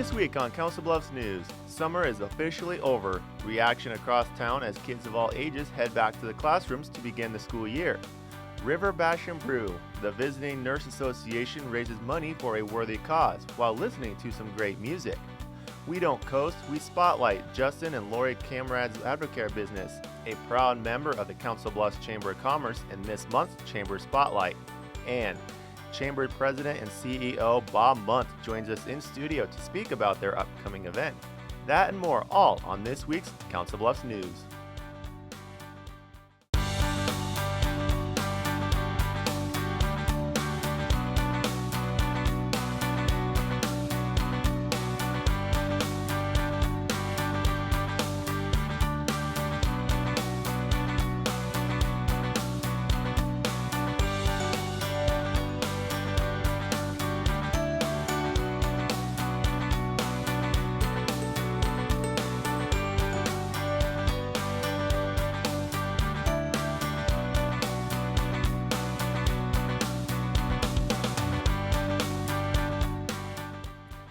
This week on Council Bluffs News, summer is officially over. Reaction across town as kids of all ages head back to the classrooms to begin the school year. River Bash and Brew, the Visiting Nurse Association raises money for a worthy cause while listening to some great music. We Don't Coast, we spotlight Justin and Lori Camrad's Advocare business, a proud member of the Council Bluffs Chamber of Commerce in this month's Chamber Spotlight. And Chamber President and CEO Bob Munt joins us in studio to speak about their upcoming event. That and more, all on this week's Council Bluffs News.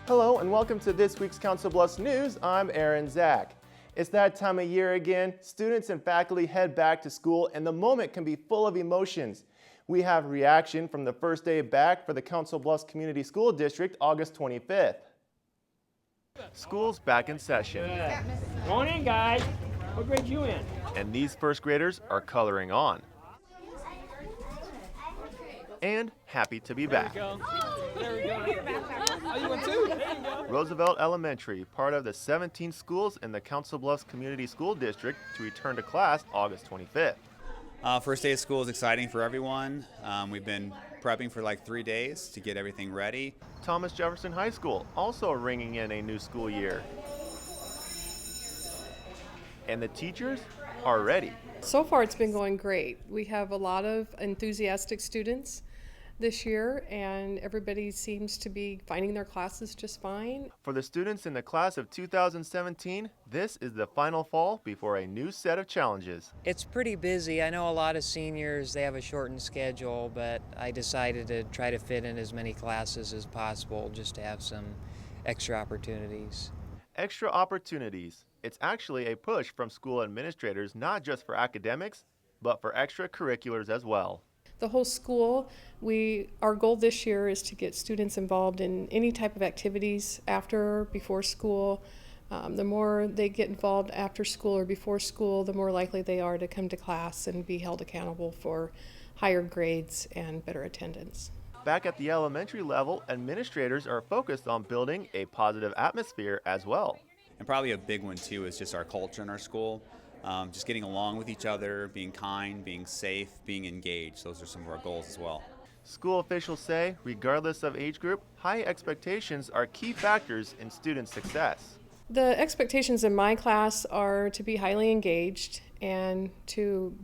Hello and welcome to this week's Council Bluffs News. I'm Aaron Zach. It's that time of year again. Students and faculty head back to school and the moment can be full of emotions. We have reaction from the first day back for the Council Bluffs Community School District, August 25th. School's back in session. Good. Morning, guys. What grade you in? And these first graders are coloring on. And happy to be back. There we go. Oh, you went too? There you go. Roosevelt Elementary, part of the 17 schools in the Council Bluffs Community School District, to return to class August 25th. First day of school is exciting for everyone. We've been prepping for like 3 days to get everything ready. Thomas Jefferson High School, also ringing in a new school year. And the teachers are ready. So far it's been going great. We have a lot of enthusiastic students this year and everybody seems to be finding their classes just fine. For the students in the class of 2017, this is the final fall before a new set of challenges. It's pretty busy. I know a lot of seniors, they have a shortened schedule, but I decided to try to fit in as many classes as possible just to have some extra opportunities. Extra opportunities. It's actually a push from school administrators, not just for academics, but for extracurriculars as well. The whole school, our goal this year is to get students involved in any type of activities after, before school. The more they get involved after school or before school, the more likely they are to come to class and be held accountable for higher grades and better attendance. Back at the elementary level, administrators are focused on building a positive atmosphere as well. And probably a big one too is just our culture in our school. Just getting along with each other, being kind, being safe, being engaged. Those are some of our goals as well. School officials say, regardless of age group, high expectations are key factors in student success. The expectations in my class are to be highly engaged and to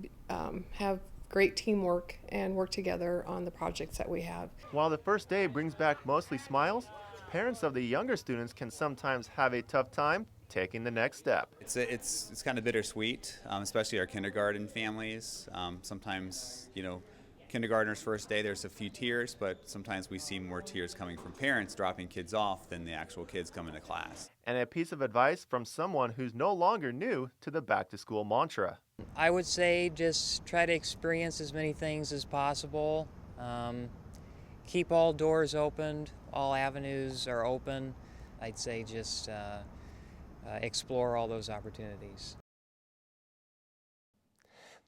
have great teamwork and work together on the projects that we have. While the first day brings back mostly smiles, parents of the younger students can sometimes have a tough time taking the next step. It's kind of bittersweet, especially our kindergarten families. Sometimes, kindergartners' first day, there's a few tears, but sometimes we see more tears coming from parents dropping kids off than the actual kids coming to class. And a piece of advice from someone who's no longer new to the back-to-school mantra. I would say just try to experience as many things as possible. Keep all doors opened, all avenues are open. I'd say just explore all those opportunities.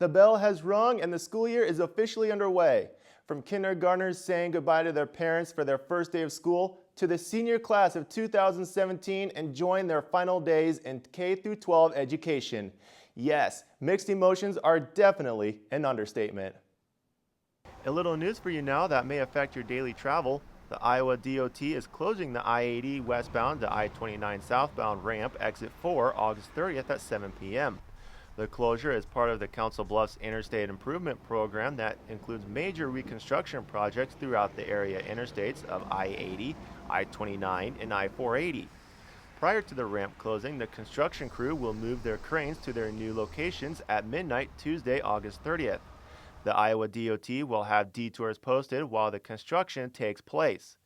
The bell has rung and the school year is officially underway. From kindergartners saying goodbye to their parents for their first day of school to the senior class of 2017 enjoying their final days in K-12 education. Yes, mixed emotions are definitely an understatement. A little news for you now that may affect your daily travel. The Iowa DOT is closing the I-80 westbound to I-29 southbound ramp exit 4 August 30th at 7 p.m. The closure is part of the Council Bluffs Interstate Improvement Program that includes major reconstruction projects throughout the area interstates of I-80, I-29, and I-480. Prior to the ramp closing, the construction crew will move their cranes to their new locations at midnight Tuesday, August 30th. The Iowa DOT will have detours posted while the construction takes place.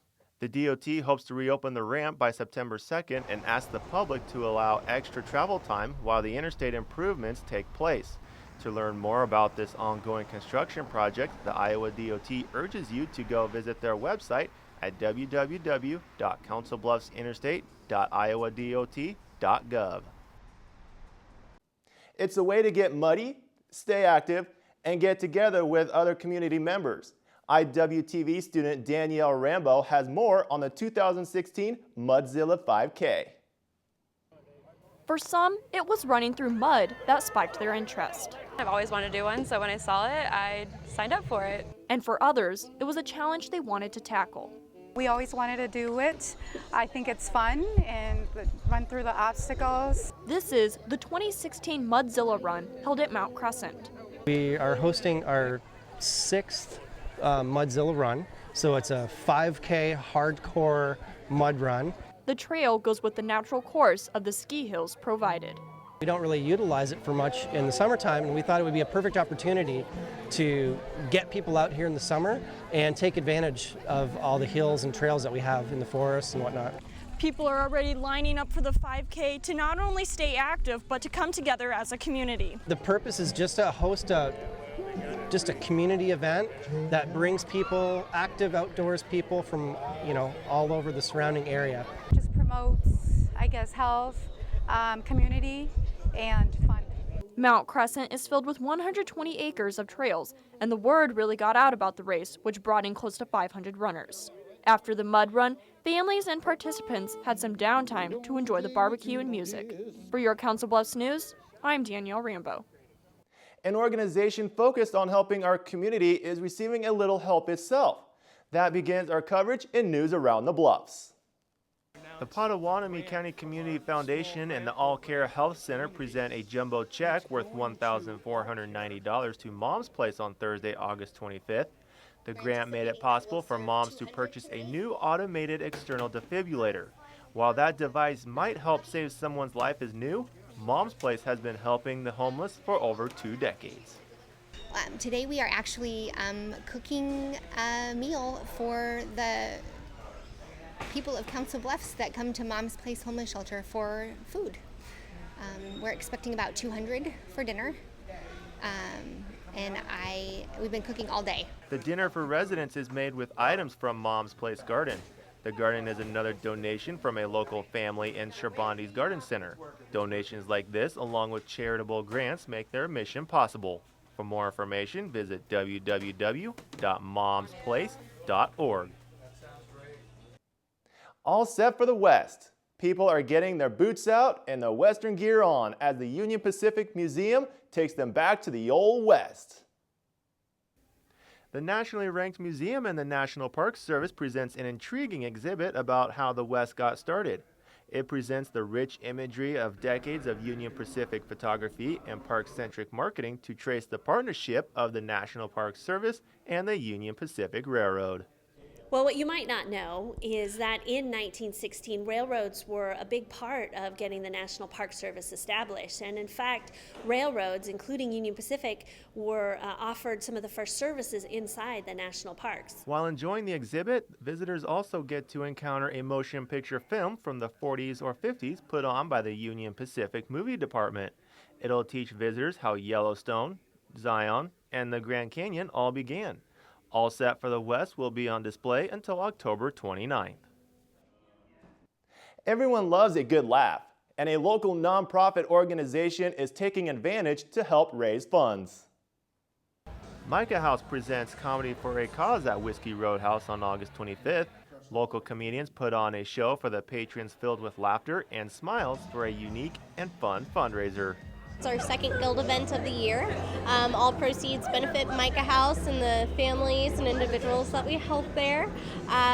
The DOT hopes to reopen the ramp by September 2nd and asks the public to allow extra travel time while the interstate improvements take place. To learn more about this ongoing construction project, the Iowa DOT urges you to go visit their website at www.councilbluffsinterstate.iowadot.gov. It's a way to get muddy, stay active, and get together with other community members. IWTV student Danielle Rambo has more on the 2016 Mudzilla 5K. For some, it was running through mud that spiked their interest. I've always wanted to do one, so when I saw it, I signed up for it. And for others, it was a challenge they wanted to tackle. We always wanted to do it. I think it's fun and run through the obstacles. This is the 2016 Mudzilla Run held at Mount Crescent. We are hosting our 6th Mudzilla Run, so it's a 5K hardcore mud run. The trail goes with the natural course of the ski hills provided. We don't really utilize it for much in the summertime, and we thought it would be a perfect opportunity to get people out here in the summer and take advantage of all the hills and trails that we have in the forests and whatnot. People are already lining up for the 5K to not only stay active, but to come together as a community. The purpose is just to host a community event that brings people, active outdoors people from, all over the surrounding area. Just promotes, I guess, health, community, and fun. Mount Crescent is filled with 120 acres of trails, and the word really got out about the race, which brought in close to 500 runners. After the mud run, families and participants had some downtime to enjoy the barbecue and music. For your Council Bluffs News, I'm Danielle Rambo. An organization focused on helping our community is receiving a little help itself. That begins our coverage in News Around the Bluffs. The Potawatomi County Community Foundation and the All Care Health Center present a jumbo check worth $1,490 to Mom's Place on Thursday, August 25th. The grant made it possible for moms to purchase a new automated external defibrillator. While that device might help save someone's life is new, Mom's Place has been helping the homeless for over 2 decades. Today we are actually cooking a meal for the people of Council Bluffs that come to Mom's Place Homeless Shelter for food. We're expecting about 200 for dinner, and we've been cooking all day. The dinner for residents is made with items from Mom's Place Garden. The garden is another donation from a local family in Sherbandi's Garden Center. Donations like this, along with charitable grants, make their mission possible. For more information, visit www.momsplace.org. All set for the West. People are getting their boots out and their Western gear on as the Union Pacific Museum takes them back to the Old West. The nationally ranked museum and the National Park Service presents an intriguing exhibit about how the West got started. It presents the rich imagery of decades of Union Pacific photography and park-centric marketing to trace the partnership of the National Park Service and the Union Pacific Railroad. Well, what you might not know is that in 1916, railroads were a big part of getting the National Park Service established. And in fact, railroads, including Union Pacific, were offered some of the first services inside the national parks. While enjoying the exhibit, visitors also get to encounter a motion picture film from the 40s or 50s put on by the Union Pacific Movie Department. It'll teach visitors how Yellowstone, Zion, and the Grand Canyon all began. All Set for the West will be on display until October 29th. Everyone loves a good laugh, and a local nonprofit organization is taking advantage to help raise funds. Micah House presents Comedy for a Cause at Whiskey Roadhouse on August 25th. Local comedians put on a show for the patrons filled with laughter and smiles for a unique and fun fundraiser. It's our second Guild event of the year. All proceeds benefit Micah House and the families and individuals that we help there.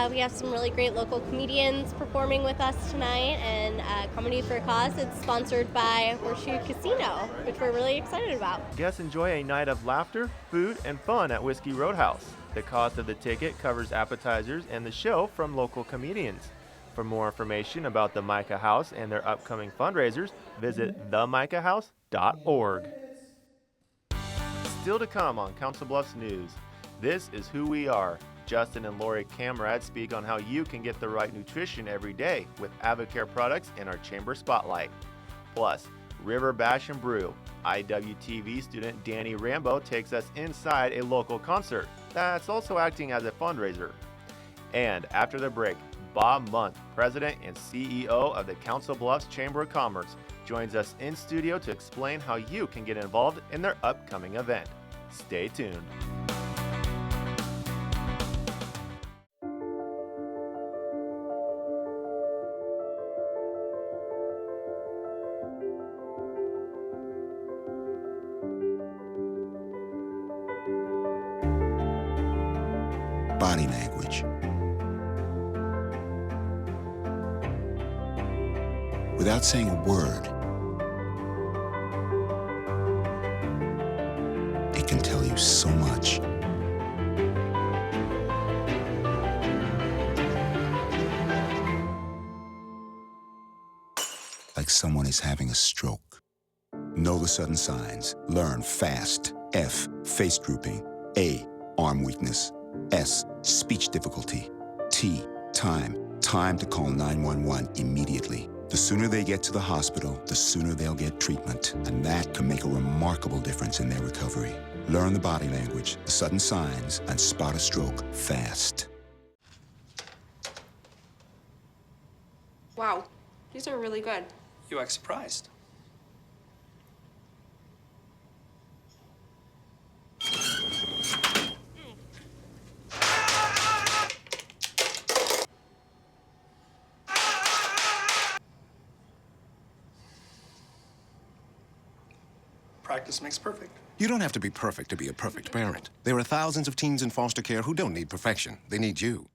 We have some really great local comedians performing with us tonight, and Comedy for a Cause. It's sponsored by Horseshoe Casino, which we're really excited about. Guests enjoy a night of laughter, food, and fun at Whiskey Roadhouse. The cost of the ticket covers appetizers and the show from local comedians. For more information about the Micah House and their upcoming fundraisers, visit themicahhouse.org. Still to come on Council Bluffs News, this is who we are. Justin and Lori Camrad speak on how you can get the right nutrition every day with Avocare products in our Chamber Spotlight. Plus, River Bash and Brew. IWTV student Danny Rambo takes us inside a local concert that's also acting as a fundraiser. And after the break, Bob Munt, President and CEO of the Council Bluffs Chamber of Commerce, joins us in studio to explain how you can get involved in their upcoming event. Stay tuned. Body language. Without saying a word, it can tell you so much. Like someone is having a stroke. Know the sudden signs. Learn fast. F, face drooping. A, arm weakness. S, speech difficulty. T, time. Time to call 911 immediately. The sooner they get to the hospital, the sooner they'll get treatment. And that can make a remarkable difference in their recovery. Learn the body language, the sudden signs, and spot a stroke fast. Wow, these are really good. You act surprised. Practice makes perfect. You don't have to be perfect to be a perfect parent. There are thousands of teens in foster care who don't need perfection. They need you.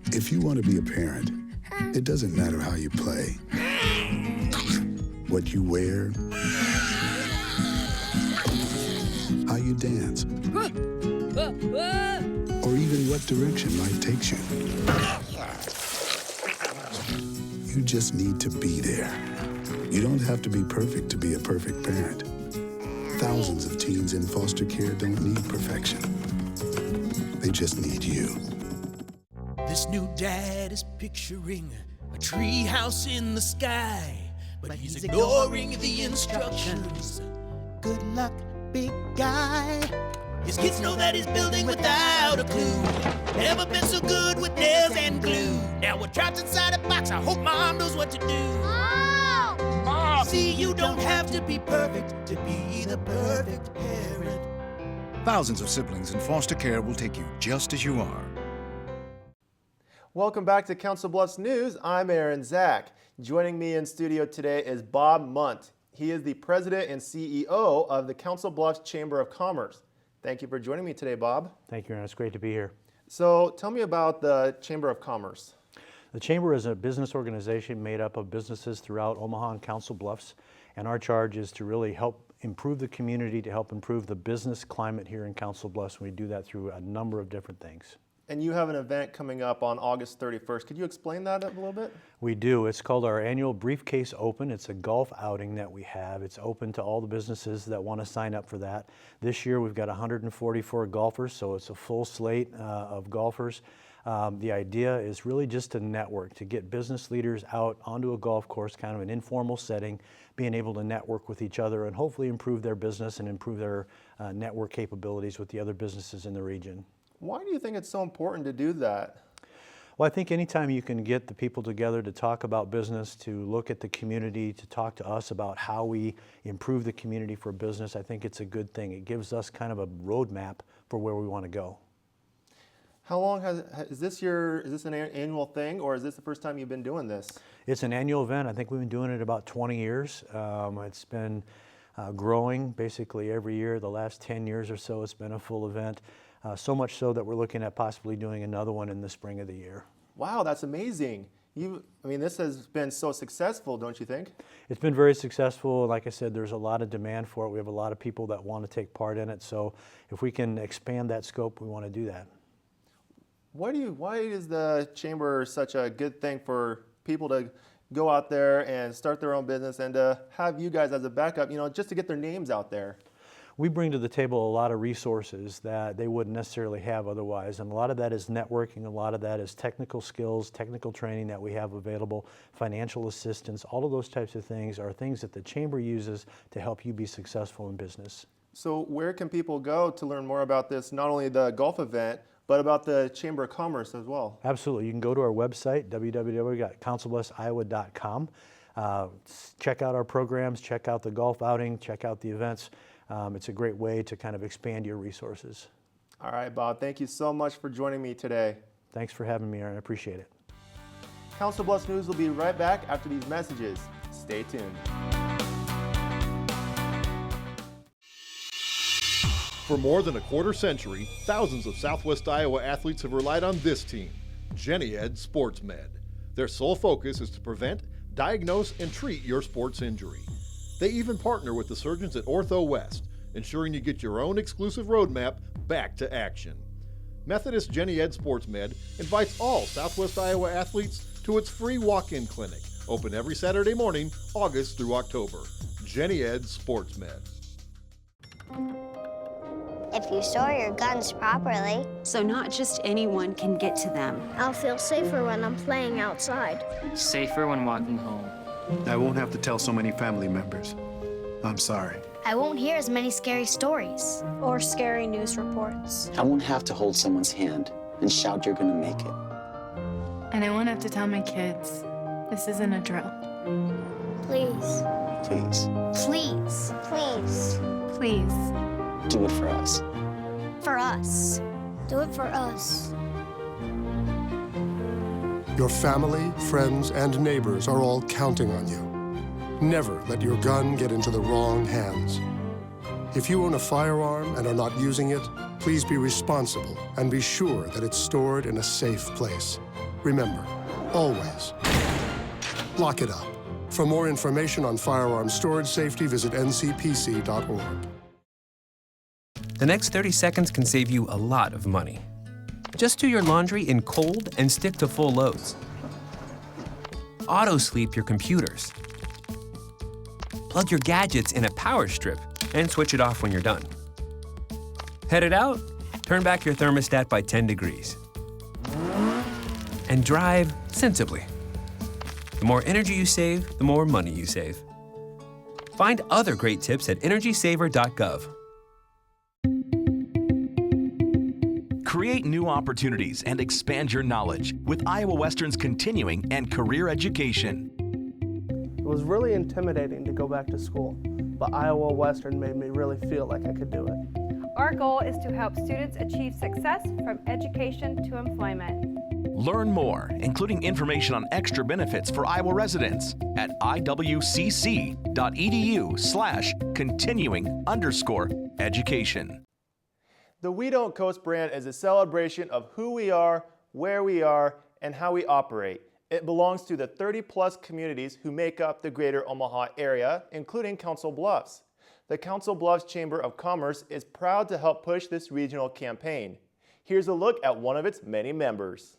If you want to be a parent, it doesn't matter how you play, what you wear, how you dance, or even what direction life takes you. You just need to be there. You don't have to be perfect to be a perfect parent. Thousands of teens in foster care don't need perfection. They just need you. This new dad is picturing a tree house in the sky, but he's ignoring the instructions. Good luck, big guy. His kids know that he's building without a clue. Never been so good with nails and glue. Now we're trapped inside a box. I hope mom knows what to do. Mom! See, you don't have to be perfect to be the perfect parent. Thousands of siblings in foster care will take you just as you are. Welcome back to Council Bluffs News. I'm Aaron Zach. Joining me in studio today is Bob Munt. He is the president and CEO of the Council Bluffs Chamber of Commerce. Thank you for joining me today, Bob. Thank you, Aaron. It's great to be here. So tell me about the Chamber of Commerce. The Chamber is a business organization made up of businesses throughout Omaha and Council Bluffs, and our charge is to really help improve the community, to help improve the business climate here in Council Bluffs. We do that through a number of different things. And you have an event coming up on August 31st. Could you explain that a little bit? We do. It's called our annual Briefcase Open. It's a golf outing that we have. It's open to all the businesses that want to sign up for that. This year we've got 144 golfers, so it's a full slate of golfers. The idea is really just to network, to get business leaders out onto a golf course, kind of an informal setting, being able to network with each other and hopefully improve their business and improve their network capabilities with the other businesses in the region. Why do you think it's so important to do that? Well, I think anytime you can get the people together to talk about business, to look at the community, to talk to us about how we improve the community for business, I think it's a good thing. It gives us kind of a roadmap for where we want to go. How long is this an annual thing, or is this the first time you've been doing this? It's an annual event. I think we've been doing it about 20 years. It's been growing basically every year. The last 10 years or so, it's been a full event. So much so that we're looking at possibly doing another one in the spring of the year. Wow, that's amazing. This has been so successful, don't you think? It's been very successful. Like I said, there's a lot of demand for it. We have a lot of people that want to take part in it. So if we can expand that scope, we want to do that. Why is the Chamber such a good thing for people to go out there and start their own business and to have you guys as a backup, just to get their names out there? we bring to the table a lot of resources that they wouldn't necessarily have otherwise. And a lot of that is networking, a lot of that is technical skills, technical training that we have available, financial assistance, all of those types of things are things that the Chamber uses to help you be successful in business. So where can people go to learn more about this, not only the golf event, but about the Chamber of Commerce as well? Absolutely. You can go to our website, www.councilbluffsiowa.com. Check out our programs, check out the golf outing, check out the events. It's a great way to kind of expand your resources. All right, Bob, thank you so much for joining me today. Thanks for having me, Aaron. I appreciate it. Council Bluffs News will be right back after these messages. Stay tuned. For more than a quarter century, thousands of Southwest Iowa athletes have relied on this team, Jenny Ed Sports Med. Their sole focus is to prevent, diagnose, and treat your sports injury. They even partner with the surgeons at Ortho West, ensuring you get your own exclusive roadmap back to action. Methodist Jenny Ed Sports Med invites all Southwest Iowa athletes to its free walk-in clinic, open every Saturday morning, August through October. Jenny Ed Sports Med. If you store your guns properly. So not just anyone can get to them. I'll feel safer when I'm playing outside. Safer when walking home. I won't have to tell so many family members. I'm sorry. I won't hear as many scary stories. Or scary news reports. I won't have to hold someone's hand and shout you're gonna make it. And I won't have to tell my kids, this isn't a drill. Please. Please. Please. Please. Please. Do it for us. For us. Do it for us. Your family, friends, and neighbors are all counting on you. Never let your gun get into the wrong hands. If you own a firearm and are not using it, please be responsible and be sure that it's stored in a safe place. Remember, always, lock it up. For more information on firearm storage safety, visit ncpc.org. The next 30 seconds can save you a lot of money. Just do your laundry in cold and stick to full loads. Auto-sleep your computers. Plug your gadgets in a power strip and switch it off when you're done. Headed out? Turn back your thermostat by 10 degrees. And drive sensibly. The more energy you save, the more money you save. Find other great tips at energysaver.gov. Create new opportunities and expand your knowledge with Iowa Western's continuing and career education. It was really intimidating to go back to school, but Iowa Western made me really feel like I could do it. Our goal is to help students achieve success from education to employment. Learn more, including information on extra benefits for Iowa residents at iwcc.edu/continuing_education. The We Don't Coast brand is a celebration of who we are, where we are, and how we operate. It belongs to the 30-plus communities who make up the greater Omaha area, including Council Bluffs. The Council Bluffs Chamber of Commerce is proud to help push this regional campaign. Here's a look at one of its many members.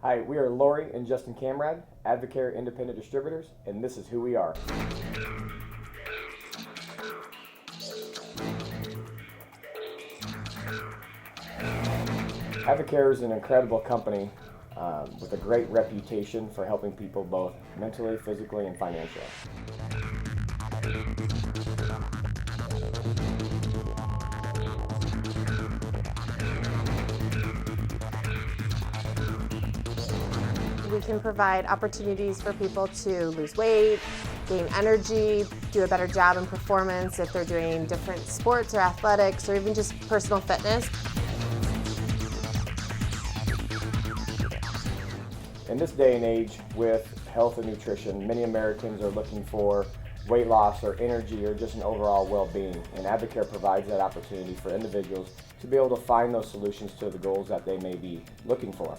Hi, we are Lori and Justin Camrad, Advocare Independent Distributors, and this is who we are. Advocare is an incredible company with a great reputation for helping people both mentally, physically, and financially. We can provide opportunities for people to lose weight, gain energy, do a better job in performance if they're doing different sports or athletics or even just personal fitness. In this day and age, with health and nutrition, many Americans are looking for weight loss or energy or just an overall well-being, and Advocare provides that opportunity for individuals to be able to find those solutions to the goals that they may be looking for.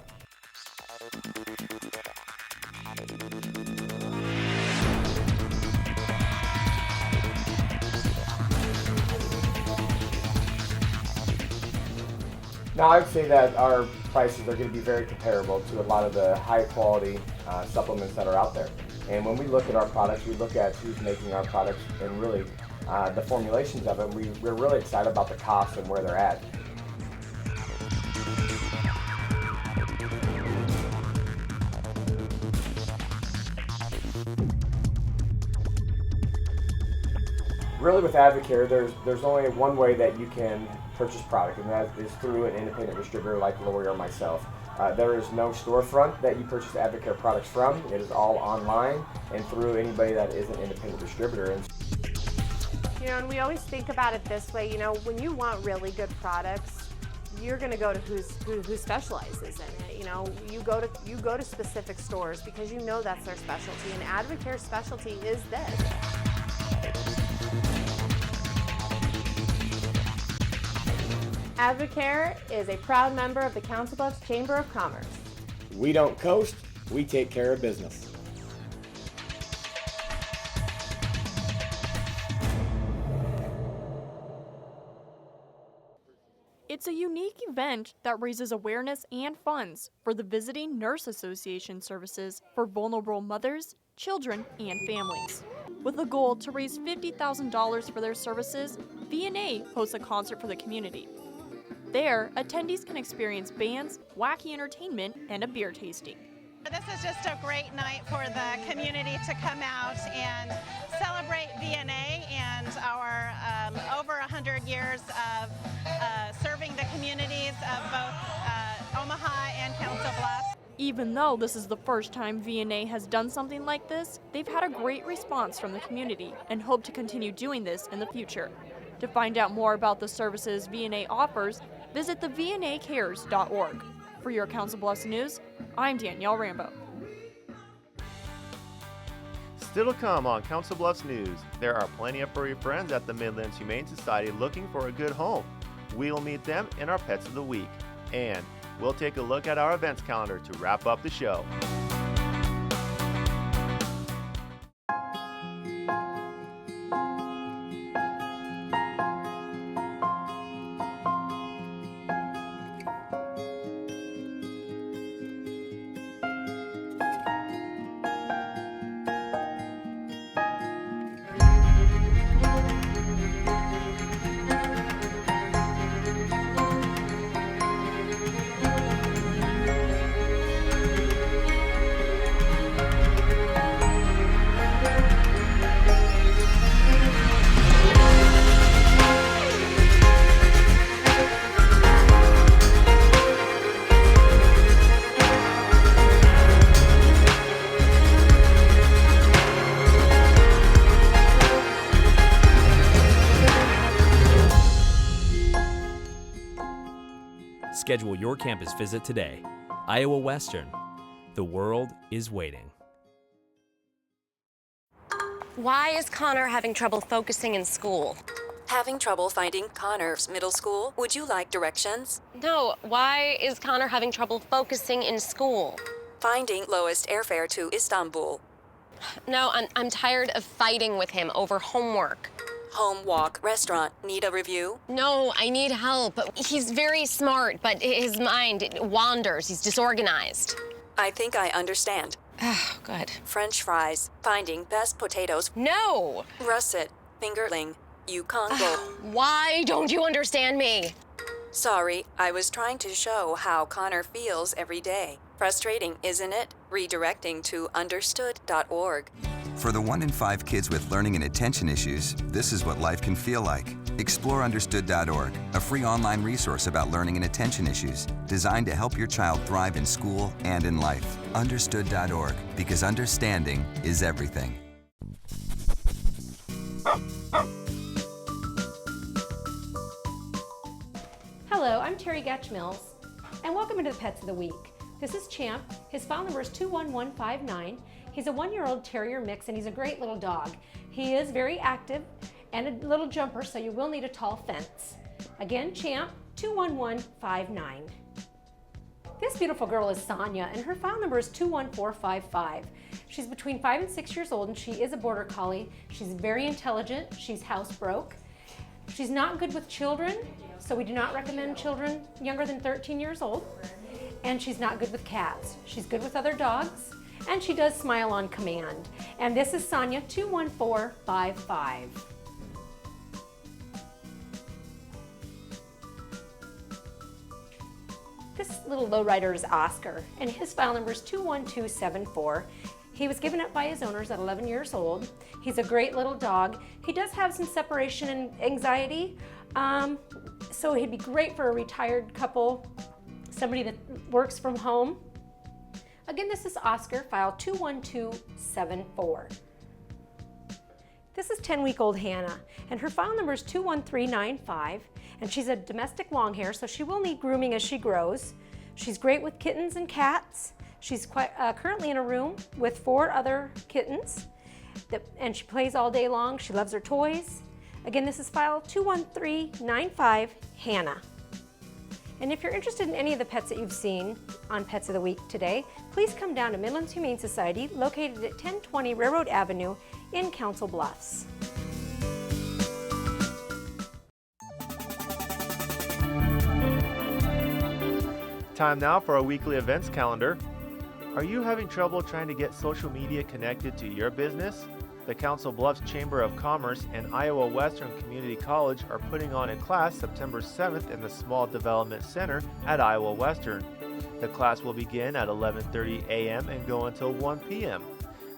Now, I would say that our prices are going to be very comparable to a lot of the high quality supplements that are out there. And when we look at our products, we look at who's making our products and really the formulations of them. We're really excited about the costs and where they're at. Really with Advocare, there's only one way that you can purchase product, and that is through an independent distributor like Lori or myself. There is no storefront that you purchase Advocare products from. It is all online and through anybody that is an independent distributor. You know, and we always think about it this way, you know, when you want really good products, you're going to go to who specializes in it. You know, you go to specific stores because you know that's their specialty, and Advocare's specialty is this. Advocare is a proud member of the Council Bluffs Chamber of Commerce. We don't coast, we take care of business. It's a unique event that raises awareness and funds for the Visiting Nurse Association services for vulnerable mothers, children, and families. With a goal to raise $50,000 for their services, VNA hosts a concert for the community. There, attendees can experience bands, wacky entertainment, and a beer tasting. This is just a great night for the community to come out and celebrate VNA and our over 100 years of serving the communities of both Omaha and Council Bluffs. Even though this is the first time VNA has done something like this, they've had a great response from the community and hope to continue doing this in the future. To find out more about the services VNA offers, visit thevnacares.org. For your Council Bluffs News, I'm Danielle Rambo. Still to come on Council Bluffs News, there are plenty of furry friends at the Midlands Humane Society looking for a good home. We'll meet them in our Pets of the Week, and we'll take a look at our events calendar to wrap up the show. Schedule your campus visit today. Iowa Western. The world is waiting. Why is Connor having trouble focusing in school? Having trouble finding Connor's middle school? Would you like directions? No, why is Connor having trouble focusing in school? Finding lowest airfare to Istanbul. No, I'm tired of fighting with him over homework. Home, walk, restaurant. Need a review? No, I need help. He's very smart, but his mind wanders. He's disorganized. I think I understand. Oh, good. French fries. Finding best potatoes. No! Russet. Fingerling. Yukon Gold. Why don't you understand me? Sorry, I was trying to show how Connor feels every day. Frustrating, isn't it? Redirecting to understood.org. For the 1 in 5 kids with learning and attention issues, this is what life can feel like. Explore understood.org, a free online resource about learning and attention issues, designed to help your child thrive in school and in life. Understood.org, because understanding is everything. Hello, I'm Terry Gatch Mills, and welcome into the Pets of the Week. This is Champ. His file number is 21159. He's a 1-year-old terrier mix, and he's a great little dog. He is very active and a little jumper, so you will need a tall fence. Again, Champ, 21159. This beautiful girl is Sonia, and her file number is 21455. She's between 5 and 6 years old, and she is a border collie. She's very intelligent. She's housebroke. She's not good with children, so we do not recommend children younger than 13 years old. And she's not good with cats. She's good with other dogs, and she does smile on command. And this is Sonia 21455. This little lowrider is Oscar, and his file number is 21274. He was given up by his owners at 11 years old. He's a great little dog. He does have some separation and anxiety, so he'd be great for a retired couple, somebody that works from home. Again, this is Oscar, file 21274. This is 10-week-old Hannah, and her file number is 21395, and she's a domestic long hair, so she will need grooming as she grows. She's great with kittens and cats. She's currently in a room with 4 other kittens, and she plays all day long. She loves her toys. Again, this is file 21395, Hannah. And if you're interested in any of the pets that you've seen on Pets of the Week today, please come down to Midlands Humane Society, located at 1020 Railroad Avenue in Council Bluffs. Time now for our weekly events calendar. Are you having trouble trying to get social media connected to your business? The Council Bluffs Chamber of Commerce and Iowa Western Community College are putting on a class September 7th in the Small Development Center at Iowa Western. The class will begin at 11:30 a.m. and go until 1 p.m.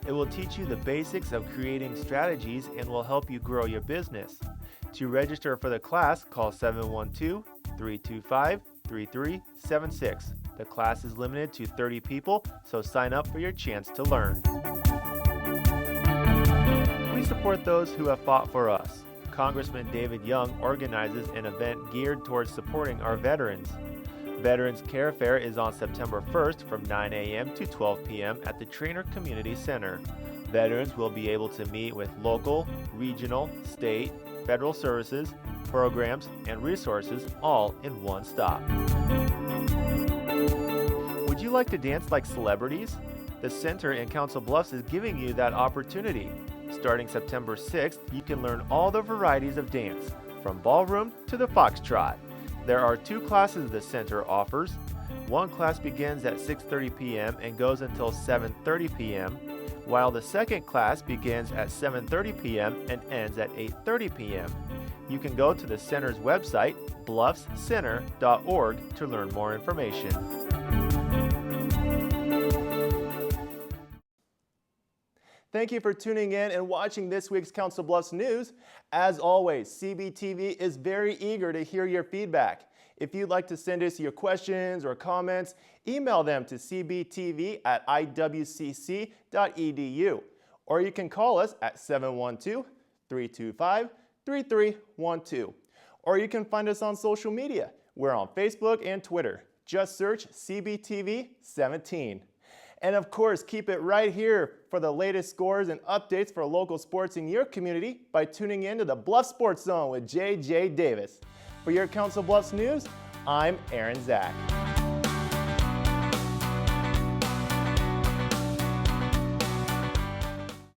It will teach you the basics of creating strategies and will help you grow your business. To register for the class, call 712-325-3376. The class is limited to 30 people, so sign up for your chance to learn. We support those who have fought for us. Congressman David Young organizes an event geared towards supporting our veterans. Veterans Care Fair is on September 1st from 9 a.m. to 12 p.m. at the Trainer Community Center. Veterans will be able to meet with local, regional, state, federal services, programs, and resources all in one stop. Would you like to dance like celebrities? The Center in Council Bluffs is giving you that opportunity. Starting September 6th, you can learn all the varieties of dance, from ballroom to the foxtrot. There are 2 classes the center offers. One class begins at 6:30 p.m. and goes until 7:30 p.m., while the second class begins at 7:30 p.m. and ends at 8:30 p.m. You can go to the center's website, bluffscenter.org, to learn more information. Thank you for tuning in and watching this week's Council Bluffs News. As always, CBTV is very eager to hear your feedback. If you'd like to send us your questions or comments, email them to cbtv@iwcc.edu, or you can call us at 712-325-3312. Or you can find us on social media. We're on Facebook and Twitter. Just search CBTV17. And of course, keep it right here for the latest scores and updates for local sports in your community by tuning in to the Bluff Sports Zone with J.J. Davis. For your Council Bluffs News, I'm Aaron Zach.